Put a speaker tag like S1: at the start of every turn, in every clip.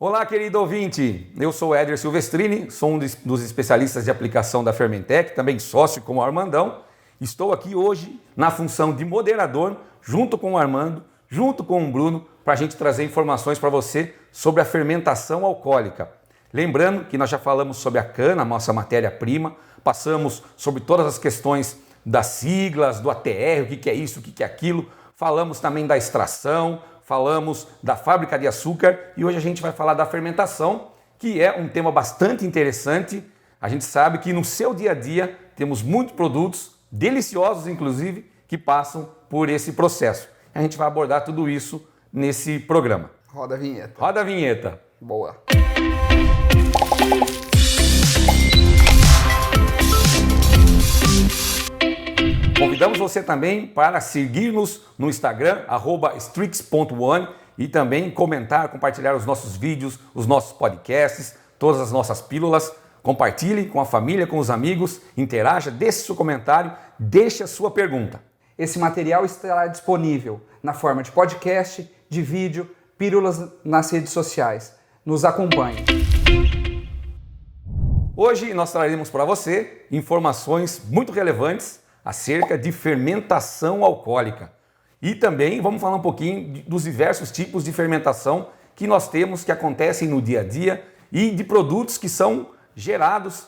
S1: Olá, querido ouvinte, eu sou o Éder Silvestrini, sou um dos especialistas de aplicação da Fermentec, também sócio como o Armandão. Estou aqui hoje na função de moderador, junto com o Armando, junto com o Bruno, para a gente trazer informações para você sobre a fermentação alcoólica. Lembrando que nós já falamos sobre a cana, a nossa matéria-prima, passamos sobre todas as questões das siglas, do ATR, o que é isso, o que é aquilo, falamos também da extração, falamos da fábrica de açúcar e hoje a gente vai falar da fermentação, que é um tema bastante interessante. A gente sabe que no seu dia a dia temos muitos produtos, deliciosos inclusive, que passam por esse processo. A gente vai abordar tudo isso nesse programa.
S2: Roda a vinheta.
S1: Roda a vinheta.
S2: Boa.
S1: Convidamos você também para seguir-nos no Instagram, @strix.one, e também comentar, compartilhar os nossos vídeos, os nossos podcasts, todas as nossas pílulas. Compartilhe com a família, com os amigos, interaja, deixe seu comentário, deixe a sua pergunta.
S2: Esse material estará disponível na forma de podcast, de vídeo, pílulas nas redes sociais. Nos acompanhe.
S1: Hoje nós traremos para você informações muito relevantes acerca de fermentação alcoólica. E também vamos falar um pouquinho dos diversos tipos de fermentação que nós temos, que acontecem no dia a dia, e de produtos que são gerados,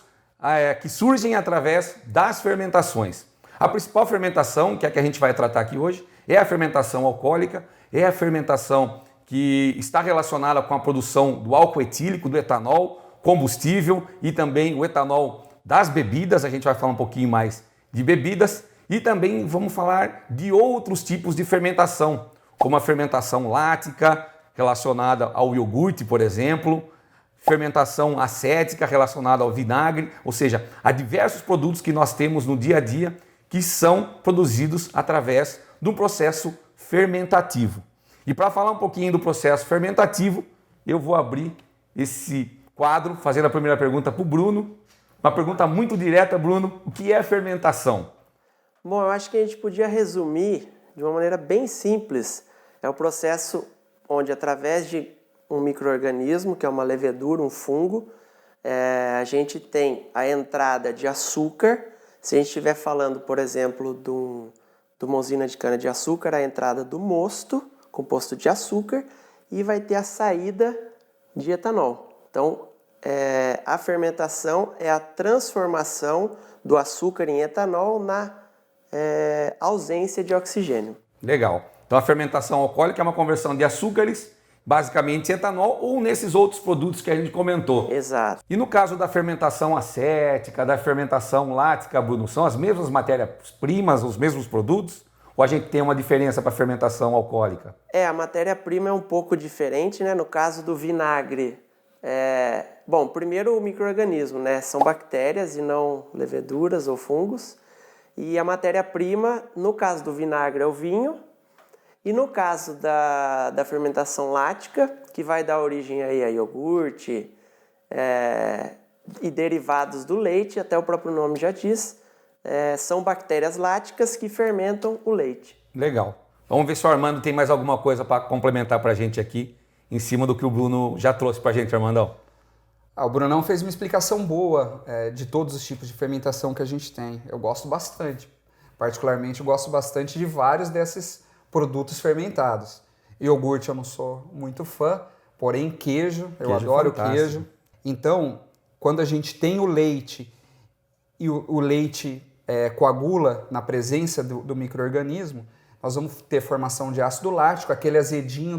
S1: que surgem através das fermentações. A principal fermentação, que é a que a gente vai tratar aqui hoje, é a fermentação alcoólica, é a fermentação que está relacionada com a produção do álcool etílico, do etanol, combustível e também o etanol das bebidas. A gente vai falar um pouquinho mais de bebidas e também vamos falar de outros tipos de fermentação, como a fermentação lática relacionada ao iogurte, por exemplo, fermentação acética relacionada ao vinagre, ou seja, há diversos produtos que nós temos no dia a dia que são produzidos através do processo fermentativo. E para falar um pouquinho do processo fermentativo, eu vou abrir esse quadro fazendo a primeira pergunta para o Bruno. Uma pergunta muito direta, Bruno. O que é fermentação?
S3: Bom, eu acho que a gente podia resumir de uma maneira bem simples. É o processo onde, através de um micro-organismo, que é uma levedura, um fungo, a gente tem a entrada de açúcar. Se a gente estiver falando, por exemplo, de uma usina de cana-de-açúcar, a entrada do mosto, composto de açúcar, e vai ter a saída de etanol. Então, a fermentação é a transformação do açúcar em etanol na ausência de oxigênio.
S1: Legal. Então a fermentação alcoólica é uma conversão de açúcares, basicamente etanol, ou nesses outros produtos que a gente comentou.
S3: Exato.
S1: E no caso da fermentação acética, da fermentação lática, Bruno, são as mesmas matérias-primas, os mesmos produtos? Ou a gente tem uma diferença para a fermentação alcoólica?
S3: A matéria-prima é um pouco diferente, né? No caso do vinagre, bom, primeiro o micro-organismo, né? São bactérias e não leveduras ou fungos. E a matéria-prima, no caso do vinagre, é o vinho. E no caso da fermentação lática, que vai dar origem aí a iogurte e derivados do leite, até o próprio nome já diz, são bactérias láticas que fermentam o leite.
S1: Legal. Vamos ver se o Armando tem mais alguma coisa para complementar para a gente aqui, em cima do que o Bruno já trouxe para a gente, Armandão.
S2: O Brunão fez uma explicação boa de todos os tipos de fermentação que a gente tem. Eu gosto bastante. Particularmente, eu gosto bastante de vários desses produtos fermentados. Iogurte eu não sou muito fã, porém queijo, eu adoro queijo. Então, quando a gente tem o leite e o leite coagula na presença do micro-organismo, nós vamos ter formação de ácido lático, aquele azedinho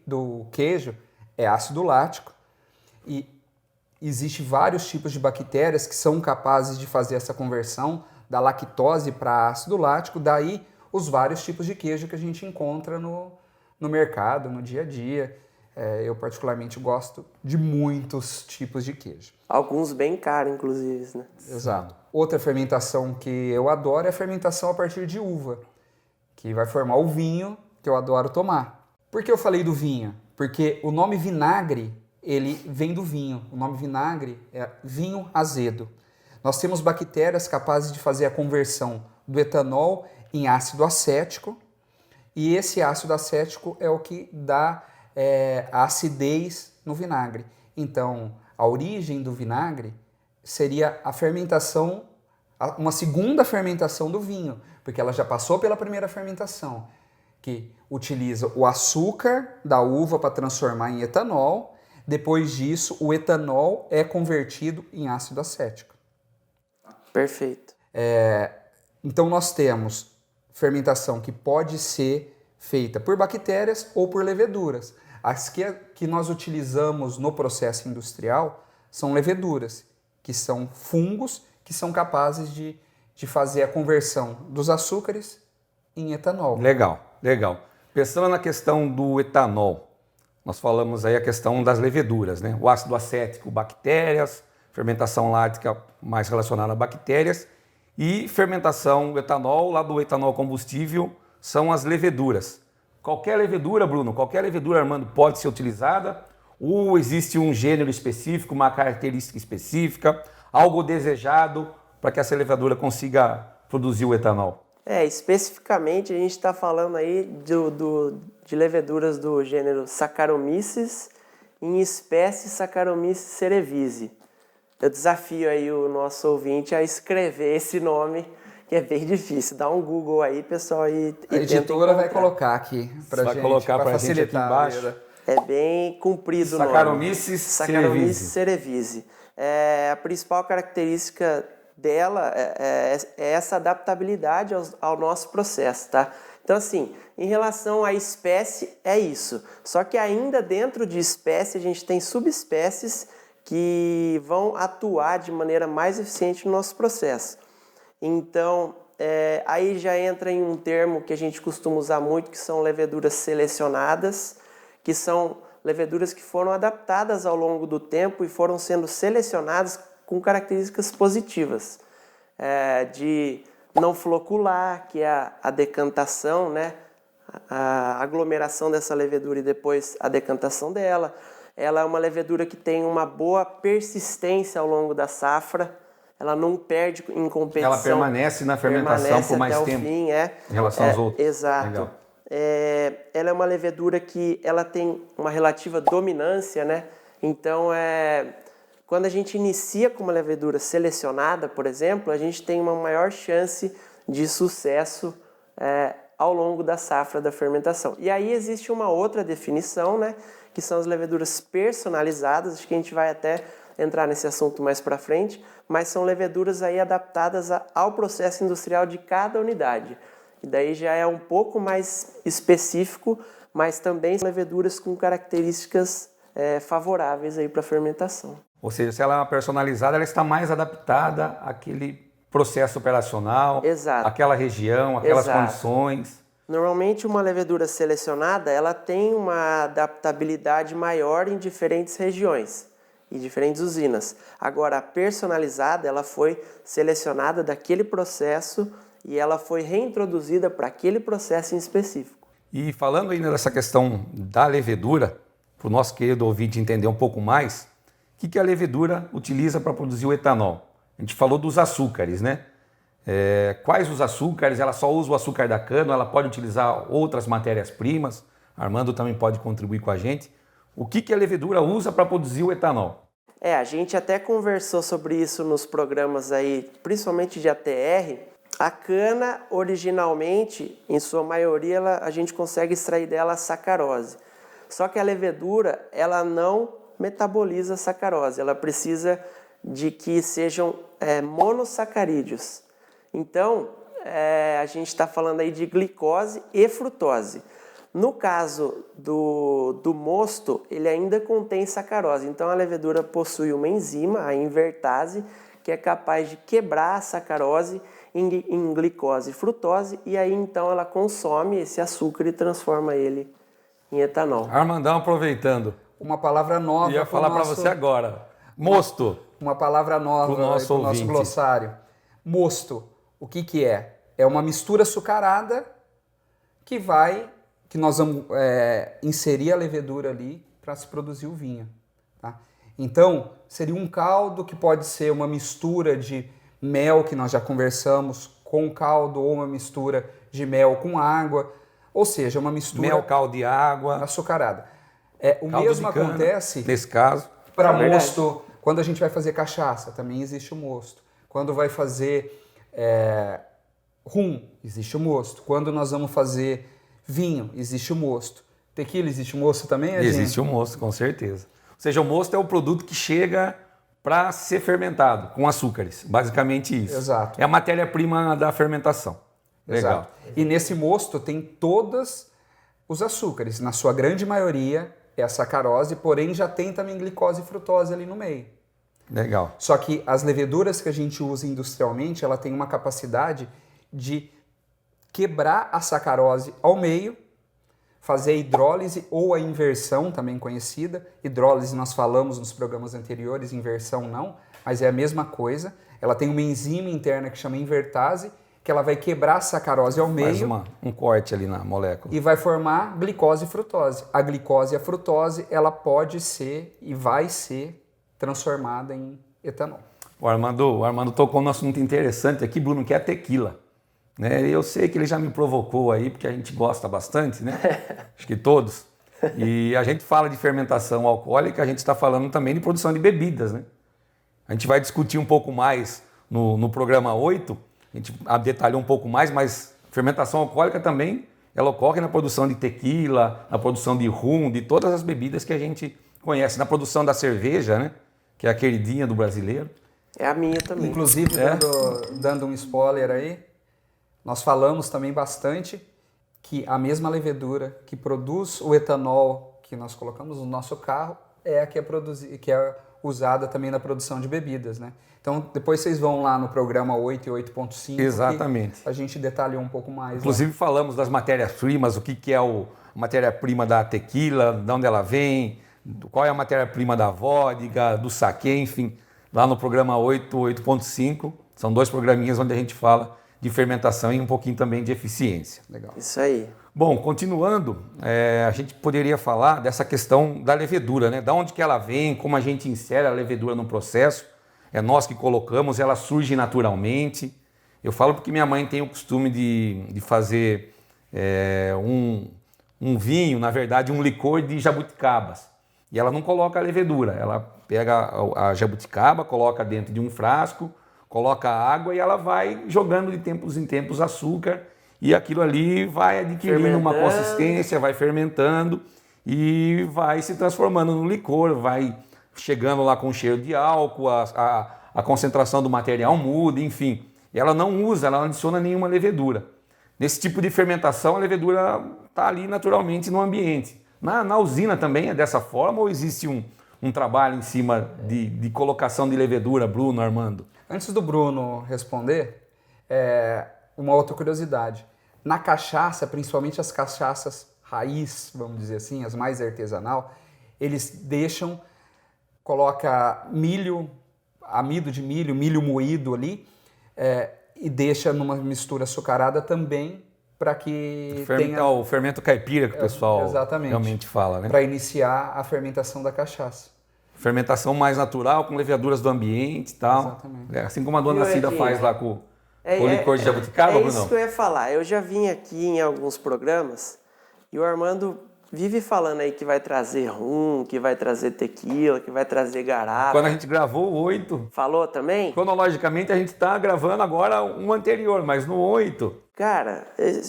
S2: do queijo é ácido lático. E existem vários tipos de bactérias que são capazes de fazer essa conversão da lactose para ácido lático, daí os vários tipos de queijo que a gente encontra no mercado, no dia a dia. Eu particularmente gosto de muitos tipos de queijo.
S3: Alguns bem caros, inclusive, né?
S2: Exato. Outra fermentação que eu adoro é a fermentação a partir de uva, que vai formar o vinho, que eu adoro tomar. Por que eu falei do vinho? Porque o nome vinagre, ele vem do vinho. O nome vinagre é vinho azedo. Nós temos bactérias capazes de fazer a conversão do etanol em ácido acético, e esse ácido acético é o que dá a acidez no vinagre. Então, a origem do vinagre seria a fermentação, uma segunda fermentação do vinho, porque ela já passou pela primeira fermentação, que utiliza o açúcar da uva para transformar em etanol. Depois disso, o etanol é convertido em ácido acético.
S3: Perfeito.
S2: Então, nós temos fermentação que pode ser feita por bactérias ou por leveduras. As que nós utilizamos no processo industrial são leveduras, que são fungos que são capazes de fazer a conversão dos açúcares em etanol.
S1: Legal. Pensando na questão do etanol, nós falamos aí a questão das leveduras, né? O ácido acético, bactérias, fermentação lática mais relacionada a bactérias e fermentação etanol, lá do etanol combustível, são as leveduras. Qualquer levedura, Bruno, qualquer levedura, Armando, pode ser utilizada ou existe um gênero específico, uma característica específica, algo desejado para que essa levedura consiga produzir o etanol?
S3: Especificamente a gente está falando aí de leveduras do gênero Saccharomyces, em espécie Saccharomyces cerevisiae. Eu desafio aí o nosso ouvinte a escrever esse nome, que é bem difícil. Dá um Google aí, pessoal. E
S2: a editora vai colocar aqui para gente,
S1: colocar
S2: para
S1: aqui
S2: facilitar
S1: embaixo.
S3: É bem comprido o nome.
S1: Saccharomyces
S3: cerevisiae. A principal característica dela é essa adaptabilidade ao nosso processo, tá? Então, assim, em relação à espécie, é isso. Só que ainda dentro de espécie, a gente tem subespécies que vão atuar de maneira mais eficiente no nosso processo. Então, aí já entra em um termo que a gente costuma usar muito, que são leveduras selecionadas, que são leveduras que foram adaptadas ao longo do tempo e foram sendo selecionadas com características positivas, de não flocular, que é a decantação, né? A aglomeração dessa levedura e depois a decantação dela. Ela é uma levedura que tem uma boa persistência ao longo da safra, ela não perde em competição.
S1: Ela permanece na fermentação por mais tempo,
S3: fim,
S1: em relação aos outros.
S3: Exato.
S1: Legal.
S3: Ela é uma levedura que ela tem uma relativa dominância, né? Então, quando a gente inicia com uma levedura selecionada, por exemplo, a gente tem uma maior chance de sucesso ao longo da safra da fermentação. E aí existe uma outra definição, né? Que são as leveduras personalizadas. Acho que a gente vai até entrar nesse assunto mais para frente, mas são leveduras aí adaptadas ao processo industrial de cada unidade. E daí já é um pouco mais específico, mas também são leveduras com características favoráveis aí para a fermentação.
S1: Ou seja, se ela é personalizada, ela está mais adaptada àquele processo operacional,
S3: Exato.
S1: àquela região, aquelas
S3: Exato.
S1: condições.
S3: Normalmente uma levedura selecionada, ela tem uma adaptabilidade maior em diferentes regiões e diferentes usinas. Agora, a personalizada, ela foi selecionada daquele processo e ela foi reintroduzida para aquele processo em específico.
S1: E falando ainda dessa questão da levedura, para o nosso querido ouvinte entender um pouco mais, o que a levedura utiliza para produzir o etanol? A gente falou dos açúcares, né? Quais os açúcares? Ela só usa o açúcar da cana, ela pode utilizar outras matérias-primas? Armando também pode contribuir com a gente. O que a levedura usa para produzir o etanol?
S3: A gente até conversou sobre isso nos programas aí, principalmente de ATR. A cana, originalmente, em sua maioria, a gente consegue extrair dela a sacarose. Só que a levedura, ela não metaboliza a sacarose, ela precisa de que sejam monossacarídeos. Então, a gente está falando aí de glicose e frutose. No caso do mosto, ele ainda contém sacarose. Então, a levedura possui uma enzima, a invertase, que é capaz de quebrar a sacarose em glicose e frutose, e aí então ela consome esse açúcar e transforma ele em etanol.
S1: Armandão, aproveitando.
S2: Uma palavra nova.
S1: Eu ia falar para você agora. Mosto.
S2: Uma palavra nova
S1: para o nosso
S2: glossário. Mosto, o que é? É uma mistura açucarada que nós vamos inserir a levedura ali para se produzir o vinho. Tá? Então, seria um caldo que pode ser uma mistura de mel, que nós já conversamos, com caldo, ou uma mistura de mel com água, ou seja, uma mistura...
S1: Mel, caldo e água.
S2: Açucarada. O
S1: Caldo
S2: mesmo
S1: de cana,
S2: acontece
S1: nesse caso.
S2: para
S3: É verdade.
S2: mosto, quando a gente vai fazer cachaça, também existe o mosto. Quando vai fazer rum, existe o mosto. Quando nós vamos fazer vinho, existe o mosto. Tequila, existe o mosto também,
S1: Existe o mosto, com certeza. Ou seja, o mosto é o produto que chega para ser fermentado com açúcares. Basicamente isso.
S2: Exato.
S1: É a matéria-prima da fermentação. Legal.
S2: Exato. E nesse mosto tem todos os açúcares. Na sua grande maioria é a sacarose, porém já tem também glicose e frutose ali no meio.
S1: Legal.
S2: Só que as leveduras que a gente usa industrialmente, ela tem uma capacidade de quebrar a sacarose ao meio, fazer a hidrólise ou a inversão, também conhecida. Hidrólise nós falamos nos programas anteriores, inversão não, mas é a mesma coisa. Ela tem uma enzima interna que chama invertase, que ela vai quebrar a sacarose ao meio.
S1: Faz um corte ali na molécula.
S2: E vai formar glicose e frutose. A glicose e a frutose, ela pode ser e vai ser transformada em etanol.
S1: O Armando tocou num assunto interessante aqui, Bruno, que é a tequila. Né? Eu sei que ele já me provocou aí, porque a gente gosta bastante, né? Acho que todos. E a gente fala de fermentação alcoólica, a gente está falando também de produção de bebidas, né? A gente vai discutir um pouco mais no programa 8, a gente detalhou um pouco mais, mas fermentação alcoólica também, ela ocorre na produção de tequila, na produção de rum, de todas as bebidas que a gente conhece, na produção da cerveja, né? Que é a queridinha do brasileiro.
S3: É a minha também.
S2: Inclusive, dando um spoiler aí, nós falamos também bastante que a mesma levedura que produz o etanol que nós colocamos no nosso carro é a que é usada também na produção de bebidas, né? Então, depois vocês vão lá no programa 8 e 8.5.
S1: Exatamente.
S2: A gente detalhou um pouco mais.
S1: Inclusive falamos das matérias-primas, o que é a matéria-prima da tequila, de onde ela vem, qual é a matéria-prima da vodka, do saquê, enfim. Lá no programa 8, 8.5, são 2 programinhas onde a gente fala de fermentação e um pouquinho também de eficiência.
S2: Legal.
S3: Isso aí.
S1: Bom, continuando, a gente poderia falar dessa questão da levedura, né? Da onde que ela vem, como a gente insere a levedura no processo. É nós que colocamos, ela surge naturalmente. Eu falo porque minha mãe tem o costume de fazer um vinho, na verdade um licor de jabuticabas. E ela não coloca a levedura, ela pega a jabuticaba, coloca dentro de um frasco, coloca água e ela vai jogando de tempos em tempos açúcar e aquilo ali vai adquirindo uma consistência, vai fermentando e vai se transformando no licor, vai chegando lá com cheiro de álcool, a concentração do material muda, enfim. Ela não adiciona nenhuma levedura. Nesse tipo de fermentação, a levedura está ali naturalmente no ambiente. Na usina também é dessa forma ou existe um trabalho em cima de colocação de levedura, Bruno, Armando?
S2: Antes do Bruno responder, uma outra curiosidade. Na cachaça, principalmente as cachaças raiz, vamos dizer assim, as mais artesanal, eles coloca milho, amido de milho moído ali, e deixa numa mistura açucarada também para que tenha...
S1: O fermento caipira que o pessoal realmente fala, né?
S2: Para iniciar a fermentação da cachaça.
S1: Fermentação mais natural, com leveduras do ambiente e tal.
S2: Exatamente.
S1: Assim como a dona Cida faz lá com o licor de jabuticaba,
S3: Bruno?
S1: Bruno?
S3: É isso que eu ia falar. Eu já vim aqui em alguns programas e o Armando vive falando aí que vai trazer rum, que vai trazer tequila, que vai trazer garapa.
S1: Quando a gente gravou o 8...
S3: Falou também?
S1: Cronologicamente a gente está gravando agora um anterior, mas no 8...
S3: Cara,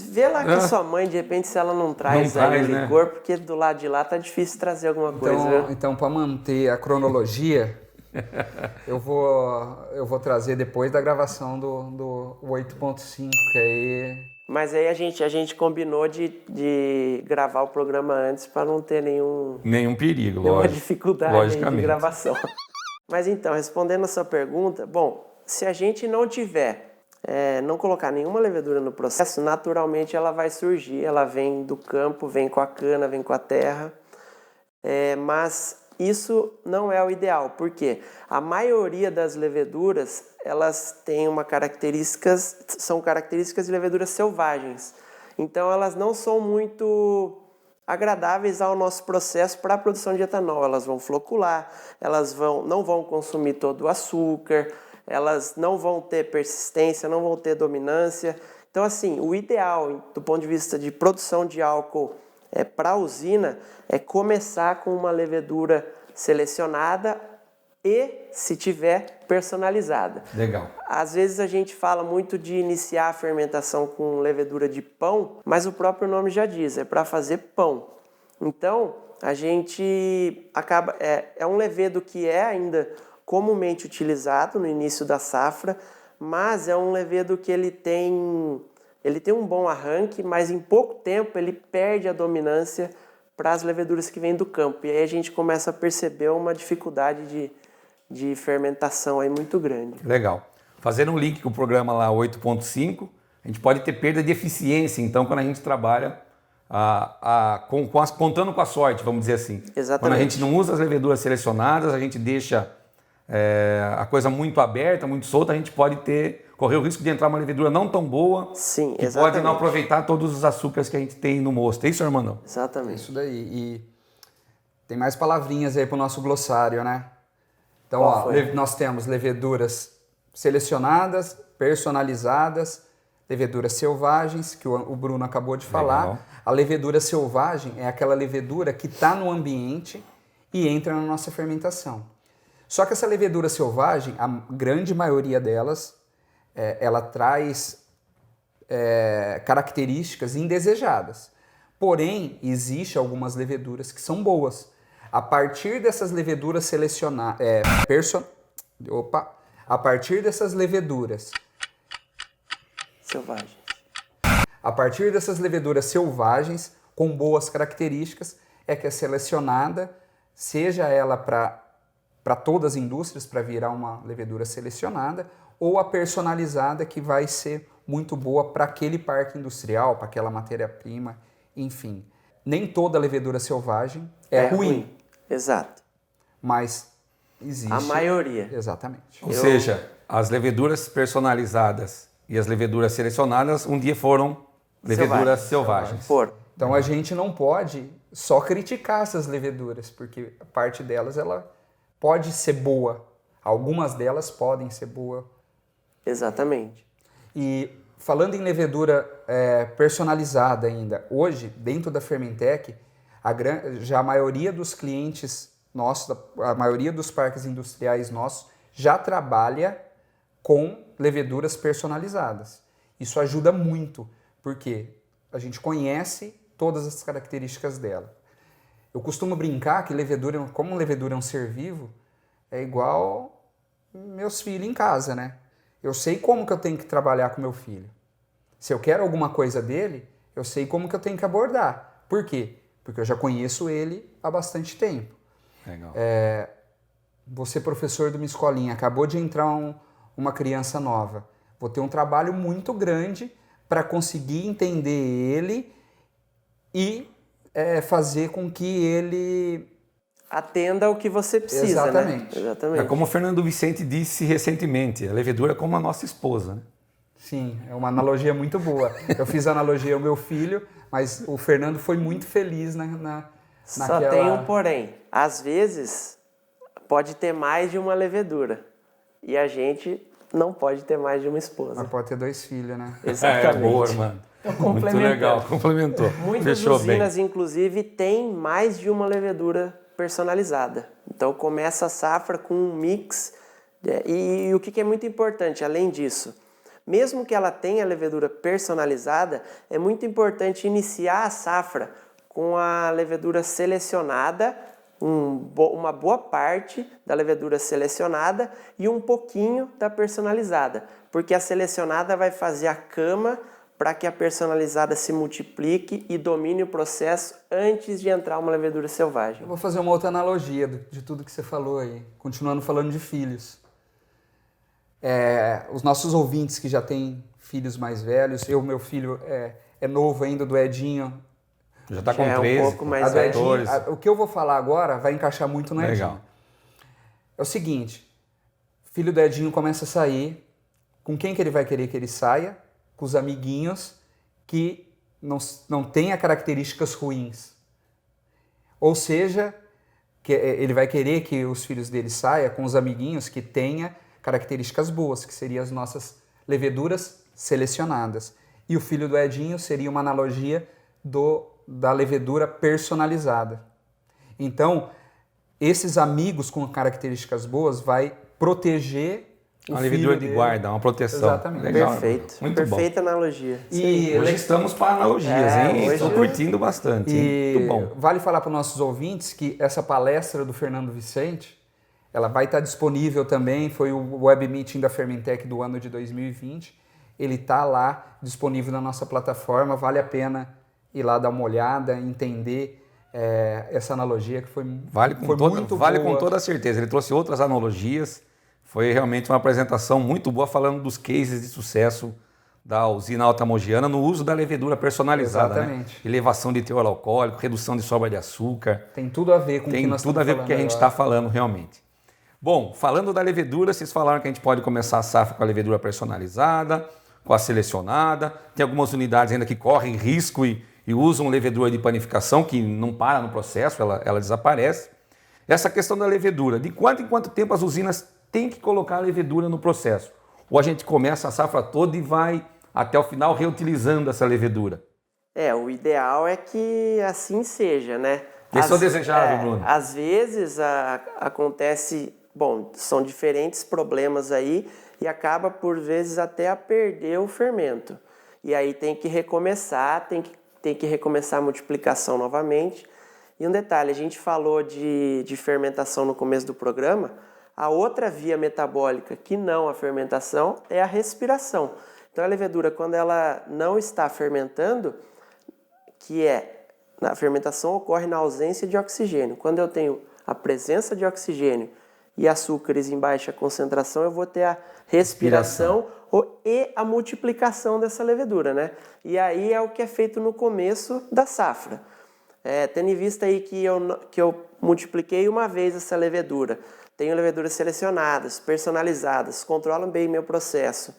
S3: vê lá com a sua mãe, de repente, se ela não traz aí o licor, né? Porque do lado de lá tá difícil trazer alguma coisa, viu?
S2: Então, para manter a cronologia, eu vou trazer depois da gravação do 8.5, que aí...
S3: Mas aí a gente combinou de gravar o programa antes para não ter nenhum
S1: perigo,
S3: nenhuma dificuldade de gravação. Mas então, respondendo a sua pergunta, bom, se a gente não tiver... não colocar nenhuma levedura no processo, naturalmente ela vai surgir, ela vem do campo, vem com a cana, vem com a terra, mas isso não é o ideal, porque a maioria das leveduras, elas têm são características de leveduras selvagens, então elas não são muito agradáveis ao nosso processo para a produção de etanol, elas vão flocular, elas não vão consumir todo o açúcar, elas não vão ter persistência, não vão ter dominância. Então, assim, o ideal, do ponto de vista de produção de álcool para a usina é começar com uma levedura selecionada e, se tiver, personalizada.
S1: Legal.
S3: Às vezes a gente fala muito de iniciar a fermentação com levedura de pão, mas o próprio nome já diz, é para fazer pão. Então, a gente acaba... É um levedo que é ainda comumente utilizado no início da safra, mas é um levedo que ele tem um bom arranque, mas em pouco tempo ele perde a dominância para as leveduras que vêm do campo. E aí a gente começa a perceber uma dificuldade de fermentação aí muito grande.
S1: Legal. Fazendo um link com o programa lá 8.5, a gente pode ter perda de eficiência, então, quando a gente trabalha contando com a sorte, vamos dizer assim.
S3: Exatamente.
S1: Quando a gente não usa as leveduras selecionadas, a gente deixa a coisa muito aberta, muito solta, a gente pode correr o risco de entrar uma levedura não tão boa,
S3: sim,
S1: que
S3: exatamente.
S1: pode não aproveitar todos os açúcares que a gente tem no mosto. É isso, Armandão?
S3: Exatamente.
S2: Isso daí. E tem mais palavrinhas aí para o nosso glossário, né? Então, ó, nós temos leveduras selecionadas, personalizadas, leveduras selvagens, que o Bruno acabou de falar.
S1: Legal.
S2: A levedura selvagem é aquela levedura que está no ambiente e entra na nossa fermentação. Só que essa levedura selvagem, a grande maioria delas, ela traz características indesejadas. Porém, existem algumas leveduras que são boas. A partir dessas leveduras a partir dessas leveduras
S3: selvagens.
S2: A partir dessas leveduras selvagens, com boas características, é que é selecionada, seja ela para todas as indústrias, para virar uma levedura selecionada, ou a personalizada, que vai ser muito boa para aquele parque industrial, para aquela matéria-prima, enfim. Nem toda levedura selvagem é ruim.
S3: Exato.
S2: Mas existe...
S3: A maioria.
S2: Exatamente.
S1: Ou seja, as leveduras personalizadas e as leveduras selecionadas um dia foram leveduras selvagens.
S2: Então a gente não pode só criticar essas leveduras, porque parte delas ela pode ser boa. Algumas delas podem ser boas.
S3: Exatamente.
S2: E falando em levedura personalizada ainda, hoje, dentro da Fermentec, já a maioria dos clientes nossos, a maioria dos parques industriais nossos, já trabalha com leveduras personalizadas. Isso ajuda muito, porque a gente conhece todas as características dela. Eu costumo brincar que como levedura é um ser vivo, é igual meus filhos em casa, né? Eu sei como que eu tenho que trabalhar com meu filho. Se eu quero alguma coisa dele, eu sei como que eu tenho que abordar. Por quê? Porque eu já conheço ele há bastante tempo.
S1: Legal.
S2: Você, professor de uma escolinha, acabou de entrar uma criança nova. Vou ter um trabalho muito grande para conseguir entender ele e fazer com que ele...
S3: atenda ao que você precisa,
S2: Exatamente.
S3: Né? Exatamente.
S1: É como o Fernando Vicente disse recentemente, a levedura é como a nossa esposa, né?
S2: Sim, é uma analogia muito boa. Eu fiz a analogia ao meu filho, mas o Fernando foi muito feliz naquela...
S3: Só tem um porém. Às vezes, pode ter mais de uma levedura. E a gente não pode ter mais de uma esposa.
S2: Mas pode ter 2 filhos, né?
S3: Exatamente.
S1: Boa, mano. Muito legal, complementou.
S3: Muitas
S1: Fechou
S3: usinas,
S1: bem.
S3: inclusive, têm mais de uma levedura personalizada. Então, começa a safra com um mix. E o que é muito importante, além disso, mesmo que ela tenha levedura personalizada, é muito importante iniciar a safra com a levedura selecionada, uma boa parte da levedura selecionada e um pouquinho da personalizada, porque a selecionada vai fazer a cama para que a personalizada se multiplique e domine o processo antes de entrar uma levedura selvagem.
S2: Eu vou fazer uma outra analogia de tudo que você falou aí, continuando falando de filhos. Os nossos ouvintes que já têm filhos mais velhos, meu filho é novo ainda, do Edinho.
S1: Já está com
S3: é
S1: 13,
S3: um pouco mais velho.
S2: O que eu vou falar agora vai encaixar muito no Edinho.
S1: Legal.
S2: É o seguinte, filho do Edinho começa a sair, com quem que ele vai querer que ele saia? Com os amiguinhos que não tenha características ruins. Ou seja, que ele vai querer que os filhos dele saiam com os amiguinhos que tenha características boas, que seriam as nossas leveduras selecionadas. E o filho do Edinho seria uma analogia do da levedura personalizada. Então, esses amigos com características boas vai proteger
S1: uma levedura de guarda, uma proteção.
S2: Exatamente.
S1: Legal.
S3: Perfeito.
S1: Muito
S3: Perfeita analogia.
S2: E
S1: hoje estamos para analogias, hein? Estou curtindo bastante. Muito bom.
S2: Vale falar para os nossos ouvintes que essa palestra do Fernando Vicente, ela vai estar disponível também, foi o web meeting da Fermentec do ano de 2020. Ele está lá disponível na nossa plataforma, vale a pena ir lá dar uma olhada, entender essa analogia que foi muito
S1: Vale
S2: boa.
S1: com toda certeza. Ele trouxe outras analogias. Foi realmente uma apresentação muito boa falando dos cases de sucesso da usina Alta Mogiana no uso da levedura personalizada.
S2: Exatamente.
S1: Né? Elevação de teor alcoólico, redução de sobra de açúcar.
S2: Tem tudo a ver com o que nós estamos falando. Tem tudo a ver com o
S1: que a gente está falando realmente. Bom, falando da levedura, vocês falaram que a gente pode começar a safra com a levedura personalizada, com a selecionada. Tem algumas unidades ainda que correm risco e usam levedura de panificação, que não para no processo, ela desaparece. Essa questão da levedura, de quanto em quanto tempo as usinas têm que colocar a levedura no processo? Ou a gente começa a safra toda e vai até o final reutilizando essa levedura?
S3: O ideal é que assim seja, né?
S1: Isso é o desejável, Bruno.
S3: Às vezes acontece, são diferentes problemas aí e acaba por vezes até a perder o fermento. E aí tem que recomeçar, tem que recomeçar a multiplicação novamente. E um detalhe, a gente falou de fermentação no começo do programa, a outra via metabólica que não a fermentação é a respiração. Então a levedura, quando ela não está fermentando, a fermentação ocorre na ausência de oxigênio. Quando eu tenho a presença de oxigênio e açúcares em baixa concentração, eu vou ter a respiração e a multiplicação dessa levedura, né? E aí é o que é feito no começo da safra. Tendo em vista aí que eu multipliquei uma vez essa levedura, tenho leveduras selecionadas, personalizadas, controlam bem meu processo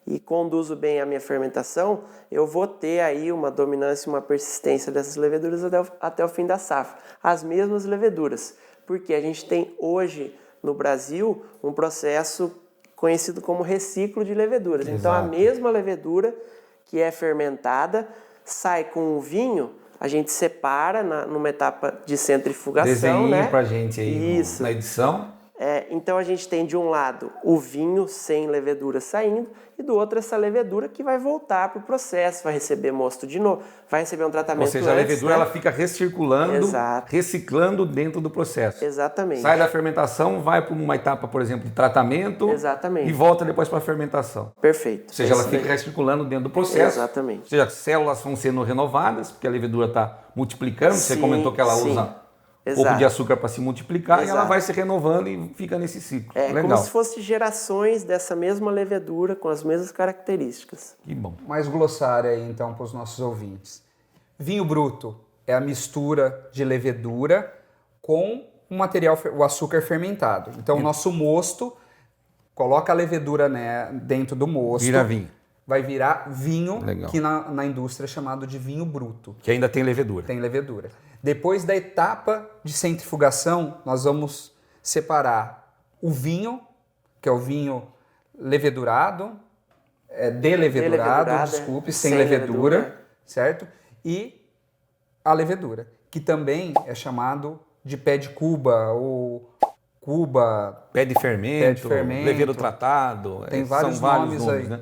S3: e conduzo bem a minha fermentação, eu vou ter aí uma dominância e uma persistência dessas leveduras até o fim da safra. As mesmas leveduras, porque a gente tem hoje no Brasil um processo conhecido como reciclo de leveduras.
S1: Exato.
S3: Então a mesma levedura que é fermentada sai com o vinho, a gente separa numa etapa de centrifugação.
S1: Desenhe
S3: né?
S1: Pra gente aí
S3: Isso.
S1: Na edição.
S3: Então a gente tem de um lado o vinho sem levedura saindo e do outro essa levedura que vai voltar para o processo, vai receber mosto de novo, vai receber um tratamento.
S1: Ou seja, a levedura ela fica recirculando,
S3: Exato.
S1: reciclando dentro do processo.
S3: Exatamente.
S1: Sai da fermentação, vai para uma etapa, por exemplo, de tratamento.
S3: Exatamente.
S1: E volta depois para a fermentação.
S3: Perfeito.
S1: Ou seja, ela fica recirculando dentro do processo.
S3: Exatamente.
S1: Ou seja, as células vão sendo renovadas, porque a levedura está multiplicando. Você comentou que ela usa um pouco de açúcar para se multiplicar.
S3: Exato.
S1: E ela vai se renovando e fica nesse ciclo. Legal.
S3: Como se fosse gerações dessa mesma levedura com as mesmas características.
S1: Que bom.
S2: Mais glossário aí então para os nossos ouvintes. Vinho bruto é a mistura de levedura com o açúcar fermentado. Então o nosso mosto, coloca a levedura dentro do mosto.
S1: Vira vinho.
S2: Vai virar vinho,
S1: Legal.
S2: que na indústria é chamado de vinho bruto.
S1: Que ainda tem levedura.
S2: Tem levedura. Depois da etapa de centrifugação, nós vamos separar o vinho, que é o vinho levedurado, delevedurado, desculpe, sem levedura, certo? E a levedura, que também é chamado de pé de Cuba ou Cuba...
S1: Pé de fermento, levedo tratado.
S2: Tem
S1: são vários nomes aí. Né?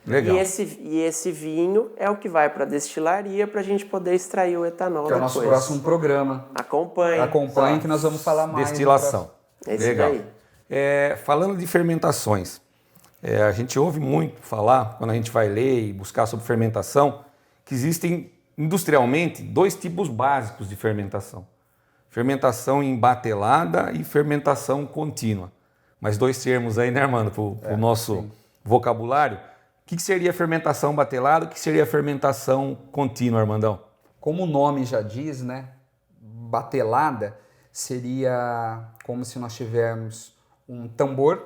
S1: Legal.
S3: E esse vinho é o que vai para a destilaria para a gente poder extrair o etanol
S2: que é o nosso próximo programa.
S3: Acompanhe
S2: que nós vamos falar mais.
S1: Destilação.
S3: Legal.
S1: Daí. Falando de fermentações, a gente ouve muito falar, quando a gente vai ler e buscar sobre fermentação, que existem industrialmente dois tipos básicos de fermentação. Fermentação embatelada e fermentação contínua. Mas dois termos aí, né, Armando, para o nosso vocabulário. O que seria fermentação batelada? O que seria fermentação contínua, Armandão?
S2: Como o nome já diz, né? Batelada seria como se nós tivéssemos um tambor,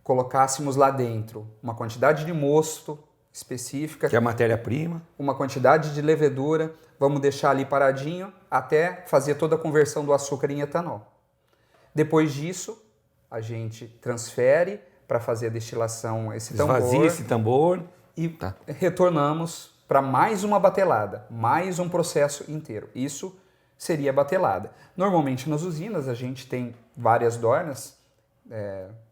S2: colocássemos lá dentro uma quantidade de mosto específica.
S1: Que é a matéria-prima.
S2: Uma quantidade de levedura. Vamos deixar ali paradinho até fazer toda a conversão do açúcar em etanol. Depois disso, a gente transfere para fazer a destilação esse tambor.
S1: Esvazia esse tambor
S2: e retornamos para mais uma batelada, mais um processo inteiro. Isso seria batelada. Normalmente nas usinas a gente tem várias dornas,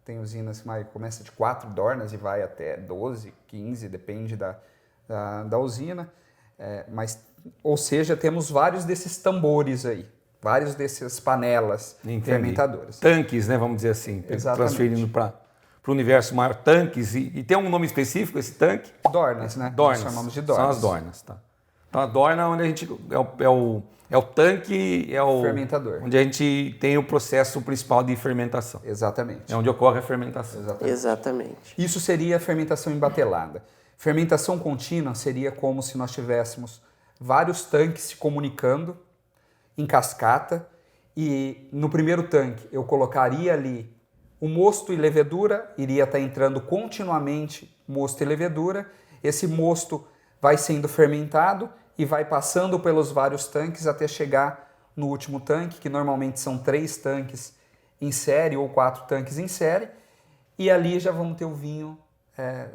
S2: tem usinas que começa de 4 dornas e vai até 12, 15, depende da usina, ou seja, temos vários desses tambores aí, vários dessas panelas fermentadoras.
S1: Tanques, né, vamos dizer assim, transferindo para o universo maior, tanques, e tem um nome específico esse tanque?
S2: Dornas, né?
S1: Dornas,
S2: Nós chamamos de dornas.
S1: são as dornas, tá. Então a dorna é onde a gente, é o tanque, é o
S2: fermentador,
S1: onde a gente tem o processo principal de fermentação.
S2: Exatamente.
S1: É onde ocorre a fermentação.
S3: Exatamente.
S2: Isso seria a fermentação em batelada. Fermentação contínua seria como se nós tivéssemos vários tanques se comunicando em cascata e no primeiro tanque eu colocaria ali o mosto e levedura, iria estar entrando continuamente mosto e levedura, esse mosto vai sendo fermentado e vai passando pelos vários tanques até chegar no último tanque, que normalmente são 3 tanques em série ou 4 tanques em série, e ali já vamos ter o vinho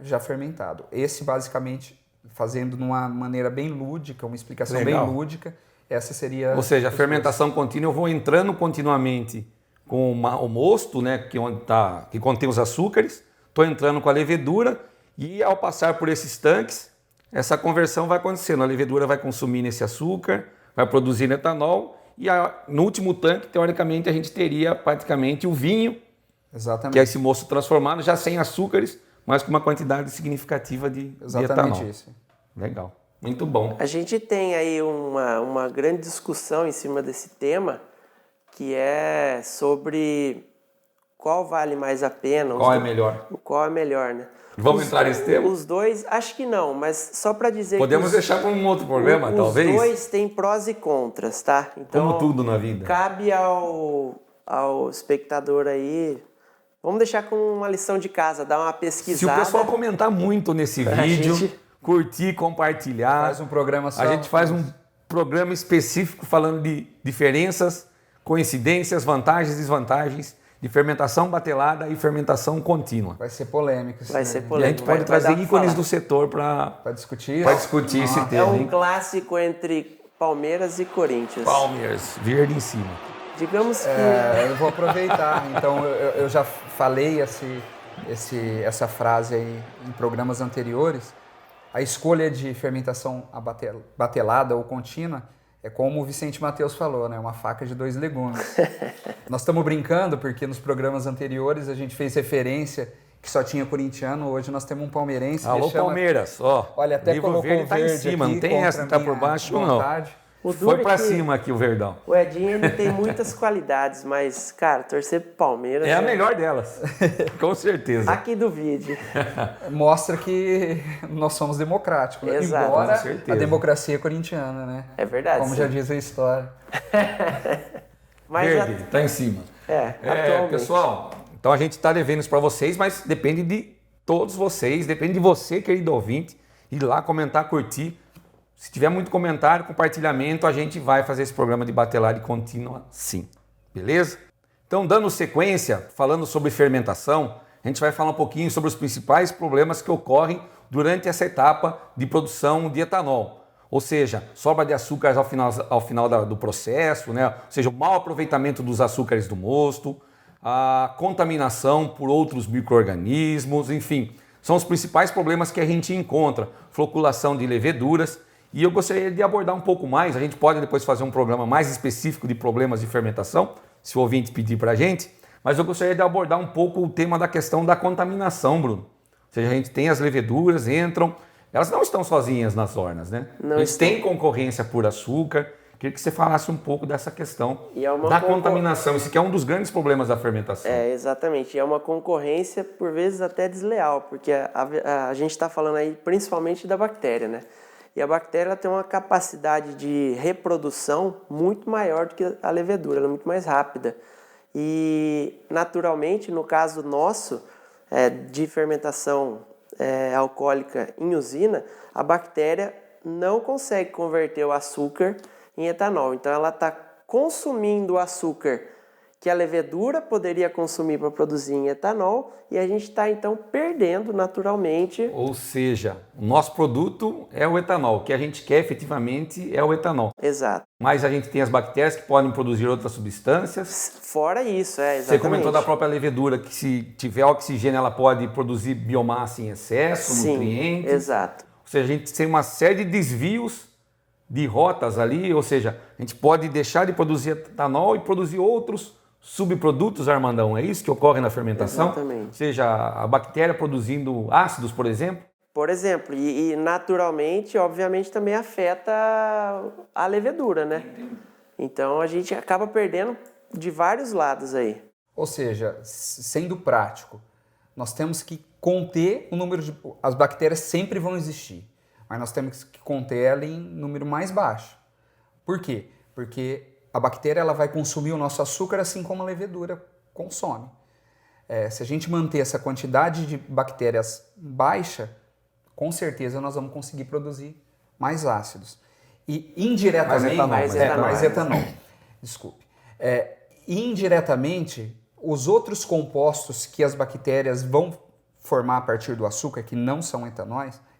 S2: já fermentado. Esse basicamente, fazendo de uma maneira bem lúdica, uma explicação
S1: Legal.
S2: bem lúdica, essa seria...
S1: Ou seja, a fermentação contínua, eu vou entrando continuamente com o mosto, né, que contém os açúcares, estou entrando com a levedura e ao passar por esses tanques, essa conversão vai acontecendo. A levedura vai consumir esse açúcar, vai produzir etanol e no último tanque, teoricamente, a gente teria praticamente o vinho,
S2: Exatamente.
S1: que é esse mosto transformado, já sem açúcares, mas com uma quantidade significativa de etanol.
S2: Exatamente isso.
S1: Legal. Muito bom.
S3: A gente tem aí uma grande discussão em cima desse tema, que é sobre qual vale mais a pena.
S1: Qual é melhor?
S3: Qual é melhor, né?
S1: Vamos entrar nesse tema?
S3: Os dois, acho que não, mas só para dizer
S1: Podemos deixar para um outro programa, talvez?
S3: Os dois têm prós e contras, tá? Então,
S1: como tudo na vida.
S3: Cabe ao espectador aí... Vamos deixar com uma lição de casa, dar uma pesquisada.
S1: Se o pessoal comentar muito nesse vídeo, curtir, compartilhar...
S2: Faz um programa só.
S1: A gente faz um programa específico falando de diferenças, coincidências, vantagens e desvantagens de fermentação batelada e fermentação contínua.
S2: Vai ser polêmico.
S3: Vai ser
S1: E a
S3: polêmico.
S1: gente pode trazer ícones do setor para
S2: discutir,
S1: esse
S3: É
S1: tema.
S3: um clássico entre Palmeiras e Corinthians.
S1: Palmeiras, verde em cima.
S3: Digamos que...
S2: eu vou aproveitar. Então, eu já falei essa frase aí em programas anteriores. A escolha de fermentação batelada ou contínua é como o Vicente Mateus falou, né? Uma faca de 2 legumes. Nós estamos brincando porque nos programas anteriores a gente fez referência que só tinha corintiano, hoje nós temos um palmeirense.
S1: Alô, Palmeiras, ó.
S2: Olha, até
S1: livro
S2: colocou
S1: verde tá em cima,
S2: aqui,
S1: não tem essa que tá por baixo, não. Foi pra cima aqui o Verdão.
S3: O Edinho ele tem muitas qualidades, mas, cara, torcer pro Palmeiras...
S1: É a melhor delas, com certeza.
S3: Aqui do vídeo.
S2: Mostra que nós somos democráticos, né?
S3: Exato,
S2: Embora
S1: com certeza.
S2: a democracia é corintiana, né?
S3: É verdade.
S2: Como
S3: sim.
S2: já diz a história.
S3: Mas
S1: Verde, tá em cima.
S3: atualmente.
S1: Pessoal, então a gente está devendo isso para vocês, mas depende de todos vocês, depende de você, querido ouvinte, ir lá comentar, curtir. Se tiver muito comentário, compartilhamento, a gente vai fazer esse programa de batelada contínua sim. Beleza? Então, dando sequência, falando sobre fermentação, a gente vai falar um pouquinho sobre os principais problemas que ocorrem durante essa etapa de produção de etanol. Ou seja, sobra de açúcares ao final do processo, né? Ou seja, o mau aproveitamento dos açúcares do mosto, a contaminação por outros micro-organismos, enfim, são os principais problemas que a gente encontra. Floculação de leveduras. E eu gostaria de abordar um pouco mais, a gente pode depois fazer um programa mais específico de problemas de fermentação, se o ouvinte pedir para a gente, mas eu gostaria de abordar um pouco o tema da questão da contaminação, Bruno. Ou seja, a gente tem as leveduras, entram, elas não estão sozinhas nas hornas, né?
S3: Não
S1: Eles
S3: estão.
S1: têm concorrência por açúcar. Queria que você falasse um pouco dessa questão da contaminação, isso que é um dos grandes problemas da fermentação.
S3: Exatamente. E é uma concorrência, por vezes, até desleal, porque a gente está falando aí principalmente da bactéria, né? E a bactéria ela tem uma capacidade de reprodução muito maior do que a levedura, ela é muito mais rápida. E, naturalmente, no caso nosso, de fermentação alcoólica em usina, a bactéria não consegue converter o açúcar em etanol. Então, ela está consumindo o açúcar que a levedura poderia consumir para produzir em etanol e a gente está então perdendo naturalmente.
S1: Ou seja, o nosso produto é o etanol, o que a gente quer efetivamente é o etanol.
S3: Exato.
S1: Mas a gente tem as bactérias que podem produzir outras substâncias.
S3: Fora isso, exatamente.
S1: Você comentou da própria levedura, que se tiver oxigênio ela pode produzir biomassa em excesso,
S3: Sim,
S1: nutrientes.
S3: Exato.
S1: Ou seja, a gente tem uma série de desvios de rotas ali, ou seja, a gente pode deixar de produzir etanol e produzir outros subprodutos, Armandão. É isso que ocorre na fermentação?
S3: Exatamente.
S1: Ou seja, a bactéria produzindo ácidos, por exemplo?
S3: Por exemplo, e naturalmente, obviamente, também afeta a levedura, né? Então a gente acaba perdendo de vários lados aí.
S2: Ou seja, sendo prático, nós temos que conter o número de... As bactérias sempre vão existir, mas nós temos que conter ela em número mais baixo. Por quê? Porque a bactéria ela vai consumir o nosso açúcar assim como a levedura consome. Se a gente manter essa quantidade de bactérias baixa, com certeza nós vamos conseguir produzir mais ácidos. E indiretamente... Mais etanol. Desculpe. Indiretamente, os outros compostos que as bactérias vão formar a partir do açúcar, que não são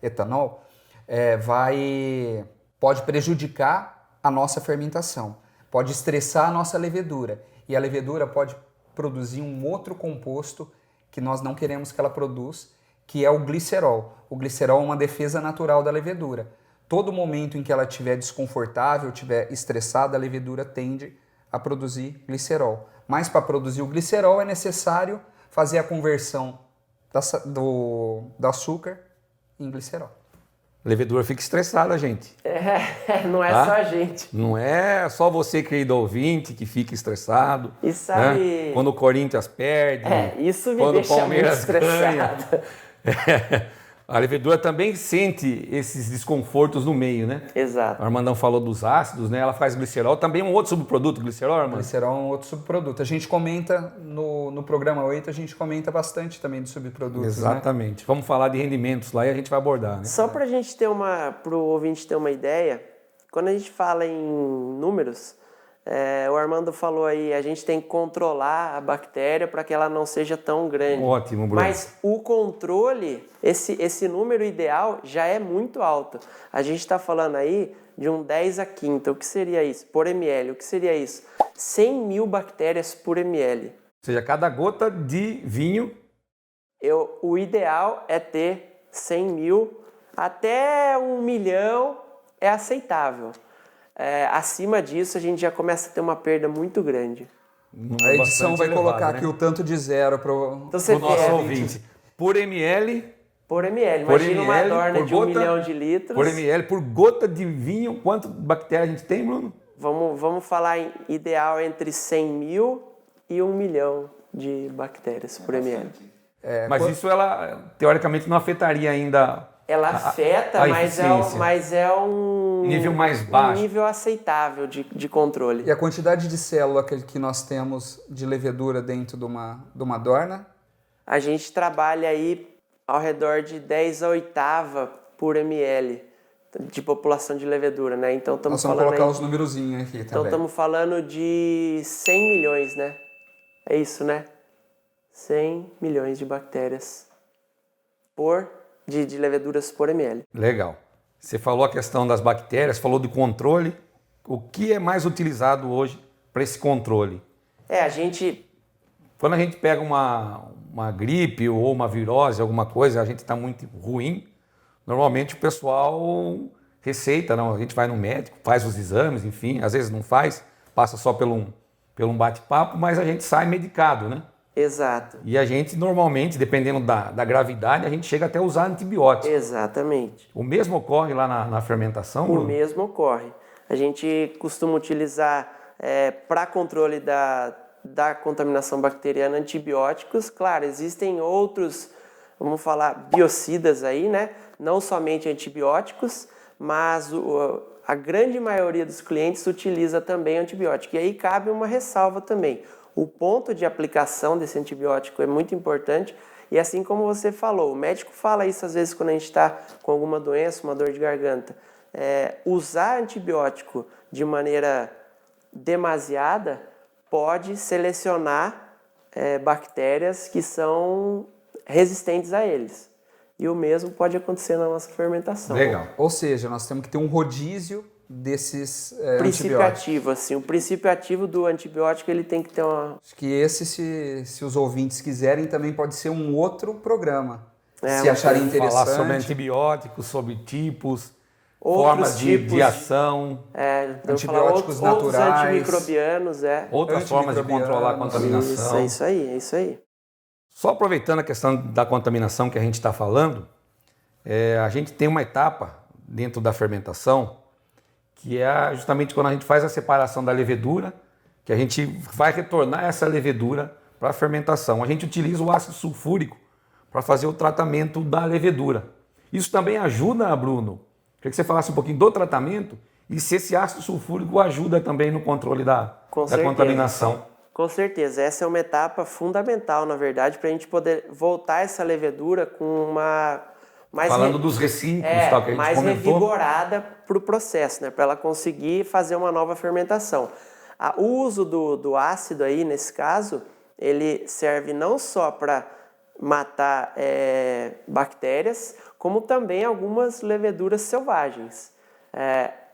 S2: etanol, pode prejudicar a nossa fermentação, pode estressar a nossa levedura, e a levedura pode produzir um outro composto que nós não queremos que ela produza, que é o glicerol. O glicerol é uma defesa natural da levedura. Todo momento em que ela estiver desconfortável, estiver estressada, a levedura tende a produzir glicerol. Mas para produzir o glicerol é necessário fazer a conversão do açúcar em glicerol.
S1: A levedura fica estressada, gente.
S3: Não é só a gente.
S1: Não é só você, querido ouvinte, que fica estressado.
S3: E sabe...
S1: Né? Quando o Corinthians perde,
S3: isso me
S1: quando
S3: deixa
S1: o Palmeiras
S3: muito
S1: ganha.
S3: estressado.
S1: A levedura também sente esses desconfortos no meio, né?
S3: Exato.
S1: O Armandão falou dos ácidos, né? Ela faz glicerol, também é um outro subproduto, glicerol, Armando?
S2: Glicerol é um outro subproduto. A gente comenta no programa 8, a gente comenta bastante também de subprodutos.
S1: Exatamente. Né? Vamos falar de rendimentos lá e a gente vai abordar, né?
S3: Só para a gente para o ouvinte ter uma ideia, quando a gente fala em números, o Armando falou aí, a gente tem que controlar a bactéria para que ela não seja tão grande.
S1: Ótimo, Bruno.
S3: Mas o controle, esse número ideal já é muito alto. A gente está falando aí de um 10 a quinta. O que seria isso? Por ml. O que seria isso? 100 mil bactérias por ml.
S1: Ou seja, cada gota de vinho...
S3: O ideal é ter 100 mil, até 1 milhão é aceitável. Acima disso, a gente já começa a ter uma perda muito grande.
S2: A edição vai colocar aqui o tanto de zero para o
S1: nosso ouvinte. Por ml...
S3: Por ml. Imagina uma dorna de 1 milhão de litros.
S1: Por ml, por gota de vinho, quanto bactéria a gente tem, Bruno?
S3: Vamos falar em ideal entre 100 mil e 1 milhão de bactérias por ml.
S1: Mas isso, ela, teoricamente, não afetaria ainda...
S3: Ela afeta, mas é um
S1: nível mais baixo.
S3: Um nível aceitável de controle.
S2: E a quantidade de célula que nós temos de levedura dentro de uma dorna?
S3: A gente trabalha aí ao redor de 10 a oitava por ml de população de levedura, né? Então
S2: nós vamos colocar os numerozinhos aqui também.
S3: Então estamos falando de 100 milhões, né? É isso, né? 100 milhões de bactérias de leveduras por ml.
S1: Legal. Você falou a questão das bactérias, falou de controle. O que é mais utilizado hoje para esse controle? Quando a gente pega uma gripe ou uma virose, alguma coisa, a gente está muito ruim, normalmente o pessoal receita, não? A gente vai no médico, faz os exames, enfim, às vezes não faz, passa só pelo um bate-papo, mas a gente sai medicado, né?
S3: Exato.
S1: E a gente normalmente, dependendo da gravidade, a gente chega até a usar antibiótico.
S3: Exatamente.
S1: O mesmo ocorre lá na fermentação, Bruno?
S3: O mesmo ocorre. A gente costuma utilizar para controle da contaminação bacteriana antibióticos. Claro, existem outros, vamos falar, biocidas aí, né? Não somente antibióticos, mas a grande maioria dos clientes utiliza também antibiótico. E aí cabe uma ressalva também. O ponto de aplicação desse antibiótico é muito importante e assim como você falou, o médico fala isso às vezes quando a gente está com alguma doença, uma dor de garganta. Usar antibiótico de maneira demasiada pode selecionar bactérias que são resistentes a eles. E o mesmo pode acontecer na nossa fermentação.
S1: Legal.
S2: Ou seja, nós temos que ter um rodízio desses
S3: Princípio
S2: antibióticos.
S3: ativo, assim, o princípio ativo do antibiótico ele tem que ter uma...
S2: Acho que esse, se os ouvintes quiserem, também pode ser um outro programa. Se
S3: uma
S2: acharem
S3: coisa-
S2: interessante.
S1: Falar sobre antibióticos, sobre tipos,
S3: Outros
S1: formas de
S3: tipos
S1: ação,
S3: podemos falar
S2: Antibióticos
S3: outros
S2: naturais.
S3: antimicrobianos,
S1: outras formas de controlar a contaminação.
S3: Isso aí.
S1: Só aproveitando a questão da contaminação que a gente está falando, a gente tem uma etapa dentro da fermentação que é justamente quando a gente faz a separação da levedura, que a gente vai retornar essa levedura para a fermentação. A gente utiliza o ácido sulfúrico para fazer o tratamento da levedura. Isso também ajuda, Bruno? Queria que você falasse um pouquinho do tratamento e se esse ácido sulfúrico ajuda também no controle da contaminação.
S3: Com certeza, essa é uma etapa fundamental, na verdade, para a gente poder voltar essa levedura com uma...
S1: Falando dos reciclos, tal, que a gente
S3: mais
S1: comentou.
S3: revigorada para o processo, né? Para ela conseguir fazer uma nova fermentação. O uso do ácido aí, nesse caso, ele serve não só para matar bactérias, como também algumas leveduras selvagens.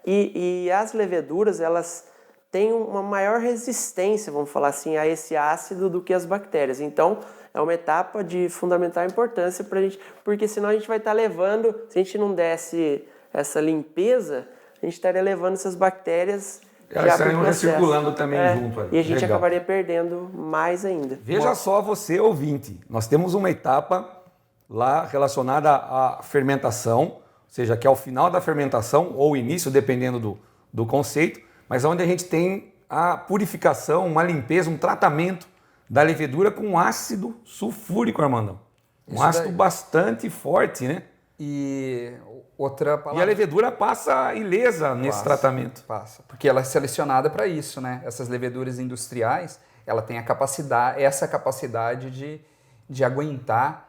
S3: E as leveduras, elas têm uma maior resistência, vamos falar assim, a esse ácido do que as bactérias. Então, é uma etapa de fundamental importância para a gente, porque senão a gente vai estar levando, se a gente não desse essa limpeza, a gente estaria levando essas bactérias
S1: Elas estariam recirculando também junto.
S3: E a gente
S1: Legal.
S3: acabaria perdendo mais ainda.
S1: Veja só você, ouvinte, nós temos uma etapa lá relacionada à fermentação, ou seja, que é o final da fermentação ou o início, dependendo do conceito, mas onde a gente tem a purificação, uma limpeza, um tratamento da levedura com ácido sulfúrico, Armandão. Um
S2: Isso
S1: ácido
S2: daí.
S1: bastante forte, né?
S2: E outra palavra...
S1: E a levedura passa ilesa nesse tratamento.
S2: Passa, porque ela é selecionada para isso, né? Essas leveduras industriais, ela tem essa capacidade de aguentar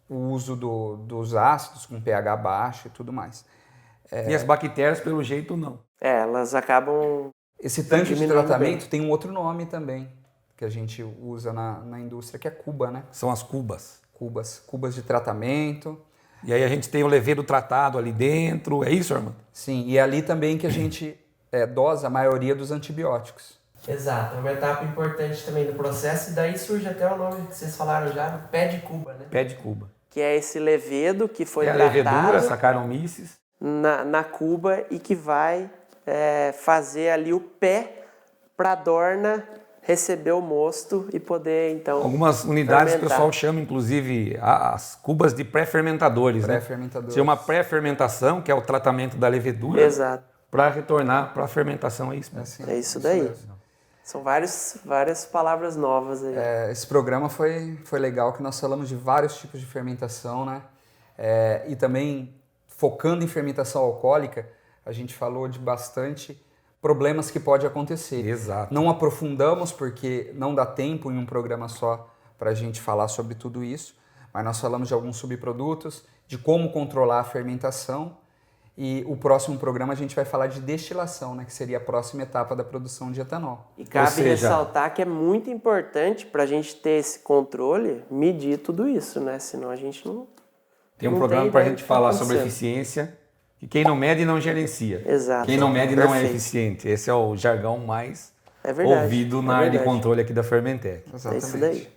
S2: o uso dos ácidos com pH baixo e tudo mais.
S1: E as bactérias, pelo jeito, não.
S3: Elas acabam...
S2: Esse tanque de
S3: diminuindo
S2: tratamento
S3: bem.
S2: tem um outro nome também, que a gente usa na indústria, que é cuba, né?
S1: São as cubas.
S2: Cubas de tratamento.
S1: E aí a gente tem o levedo tratado ali dentro. É isso, Armando?
S2: Sim, e é ali também que a gente dosa a maioria dos antibióticos.
S3: Exato, é uma etapa importante também do processo, e daí surge até o nome que vocês falaram já, do pé de cuba, né?
S1: Pé de cuba.
S3: Que é esse levedo que foi
S1: É a
S3: tratado
S1: levedura, Saccharomyces.
S3: na cuba e que vai fazer ali o pé para a dorna receber o mosto e poder, então,
S1: Algumas unidades o
S3: fermentar.
S1: pessoal chama, inclusive, as cubas de pré-fermentadores.
S2: Pré-fermentadores.
S1: Né? Tem uma pré-fermentação, que é o tratamento da levedura,
S3: Exato,
S1: para retornar para a fermentação. É isso mesmo.
S2: Assim,
S3: é isso daí.
S2: mesmo.
S3: São várias palavras novas aí.
S2: Esse programa foi legal, que nós falamos de vários tipos de fermentação, né? E também, focando em fermentação alcoólica, a gente falou de bastante problemas que pode acontecer.
S1: Exato.
S2: Não aprofundamos porque não dá tempo em um programa só para a gente falar sobre tudo isso, mas nós falamos de alguns subprodutos, de como controlar a fermentação, e o próximo programa a gente vai falar de destilação, né, que seria a próxima etapa da produção de etanol.
S3: E cabe
S1: seja-
S3: ressaltar que é muito importante para a gente ter esse controle, medir tudo isso, né? Senão a gente não...
S1: Tem um
S3: Não
S1: programa
S3: tem
S1: para a
S3: ideia
S1: gente
S3: do que tá
S1: falar sobre
S3: acontecendo.
S1: eficiência, que quem não mede não gerencia.
S3: Exato.
S1: Quem não mede não é
S3: Perfeito.
S1: eficiente. Esse é o jargão mais
S3: É verdade.
S1: ouvido na
S3: é
S1: área de
S3: verdade.
S1: controle aqui da Fermentec.
S3: É isso daí.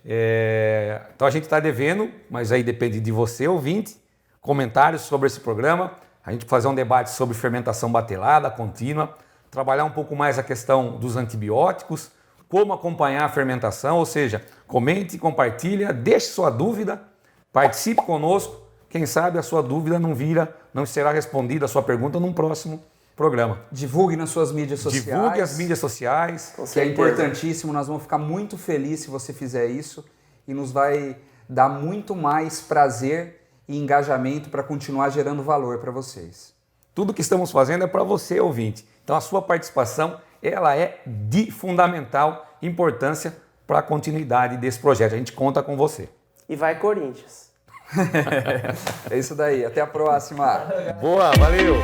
S1: Então a gente está devendo, mas aí depende de você, ouvinte, comentários sobre esse programa, a gente fazer um debate sobre fermentação batelada, contínua, trabalhar um pouco mais a questão dos antibióticos, como acompanhar a fermentação, ou seja, comente, compartilha, deixe sua dúvida, participe conosco, quem sabe a sua dúvida não será respondida, a sua pergunta num próximo programa.
S2: Divulgue nas suas mídias sociais.
S1: Divulgue as mídias sociais.
S3: Com
S2: Que é
S3: certeza.
S2: importantíssimo, nós vamos ficar muito felizes se você fizer isso e nos vai dar muito mais prazer e engajamento para continuar gerando valor para vocês.
S1: Tudo que estamos fazendo é para você, ouvinte. Então a sua participação ela é de fundamental importância para a continuidade desse projeto. A gente conta com você.
S3: E vai Corinthians.
S2: É isso daí, até a próxima!
S1: Boa, valeu!